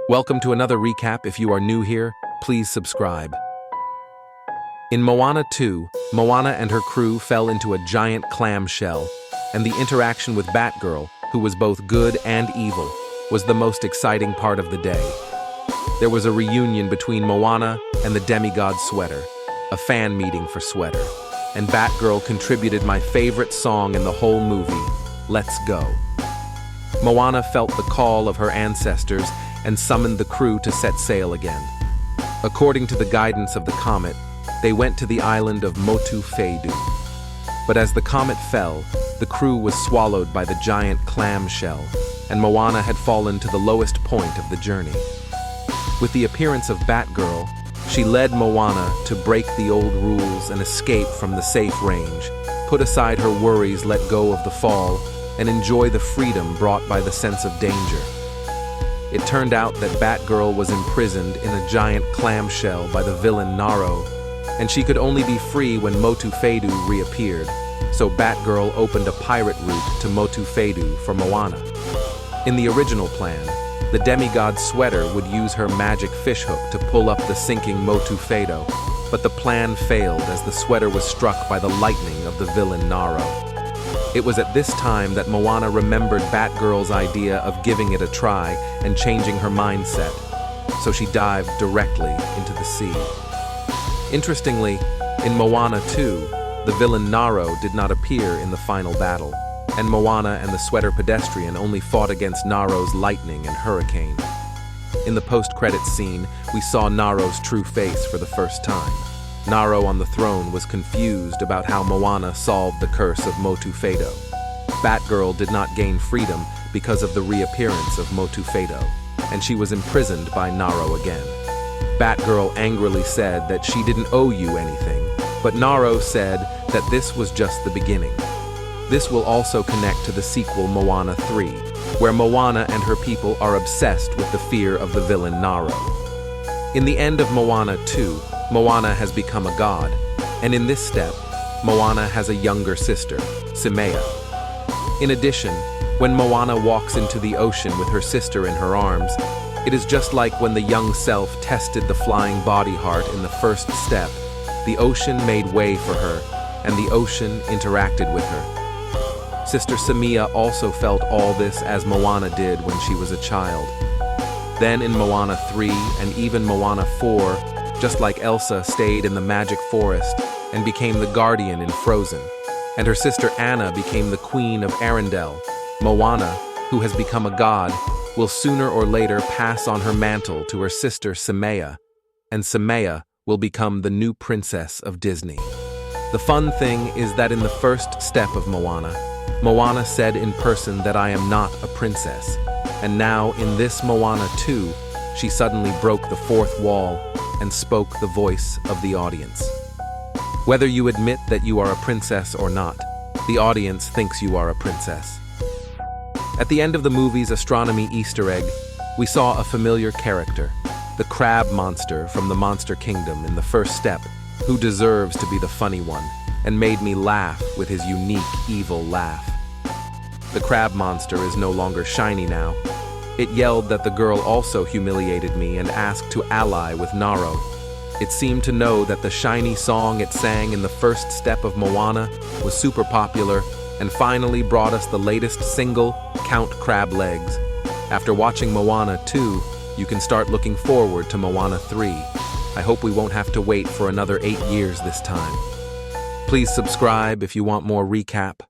Welcome to another recap. If you are new here, please subscribe. In Moana 2, Moana and her crew fell into a giant clamshell, and the interaction with Batgirl, who was both good and evil, was the most exciting part of the day. There was a reunion between Moana and the demigod Sweater, a fan meeting for Sweater, and Batgirl contributed my favorite song in the whole movie, Let's Go. Moana felt the call of her ancestors and summoned the crew to set sail again. According to the guidance of the comet, they went to the island of Motu Fedu. But as the comet fell, the crew was swallowed by the giant clamshell, and Moana had fallen to the lowest point of the journey. With the appearance of Batgirl, she led Moana to break the old rules and escape from the safe range, put aside her worries, let go of the fall, and enjoy the freedom brought by the sense of danger. It turned out that Batgirl was imprisoned in a giant clamshell by the villain Naro, and she could only be free when Motu Fedu reappeared, so Batgirl opened a pirate route to Motu Fedu for Moana. In the original plan, the demigod Sweater would use her magic fishhook to pull up the sinking Motu Fedu, but the plan failed as the Sweater was struck by the lightning of the villain Naro. It was at this time that Moana remembered Batgirl's idea of giving it a try and changing her mindset, so she dived directly into the sea. Interestingly, in Moana 2, the villain Naro did not appear in the final battle, and Moana and the Sweater pedestrian only fought against Naro's lightning and hurricane. In the post-credits scene, we saw Naro's true face for the first time. Naro on the throne was confused about how Moana solved the curse of Motu Fedu. Batgirl did not gain freedom because of the reappearance of Motu Fedu, and she was imprisoned by Naro again. Batgirl angrily said that she didn't owe you anything, but Naro said that this was just the beginning. This will also connect to the sequel Moana 3, where Moana and her people are obsessed with the fear of the villain Naro. In the end of Moana 2, Moana has become a god, and in this step, Moana has a younger sister, Simea. In addition, when Moana walks into the ocean with her sister in her arms, it is just like when the young self tested the flying body heart in the first step. The ocean made way for her, and the ocean interacted with her. Sister Simea also felt all this as Moana did when she was a child. Then in Moana 3 and even Moana 4, just like Elsa stayed in the magic forest and became the guardian in Frozen, and her sister Anna became the queen of Arendelle, Moana, who has become a god, will sooner or later pass on her mantle to her sister Simea, and Simea will become the new princess of Disney. The fun thing is that in the first step of Moana, Moana said in person that I am not a princess, and now in this Moana 2, she suddenly broke the fourth wall and spoke the voice of the audience. Whether you admit that you are a princess or not, the audience thinks you are a princess. At the end of the movie's astronomy Easter egg, we saw a familiar character, the crab monster from the Monster Kingdom in the first step, who deserves to be the funny one, and made me laugh with his unique evil laugh. The crab monster is no longer shiny now. It yelled that the girl also humiliated me and asked to ally with Naro. It seemed to know that the shiny song it sang in the first step of Moana was super popular and finally brought us the latest single, Count Crab Legs. After watching Moana 2, you can start looking forward to Moana 3. I hope we won't have to wait for another 8 years this time. Please subscribe if you want more recap.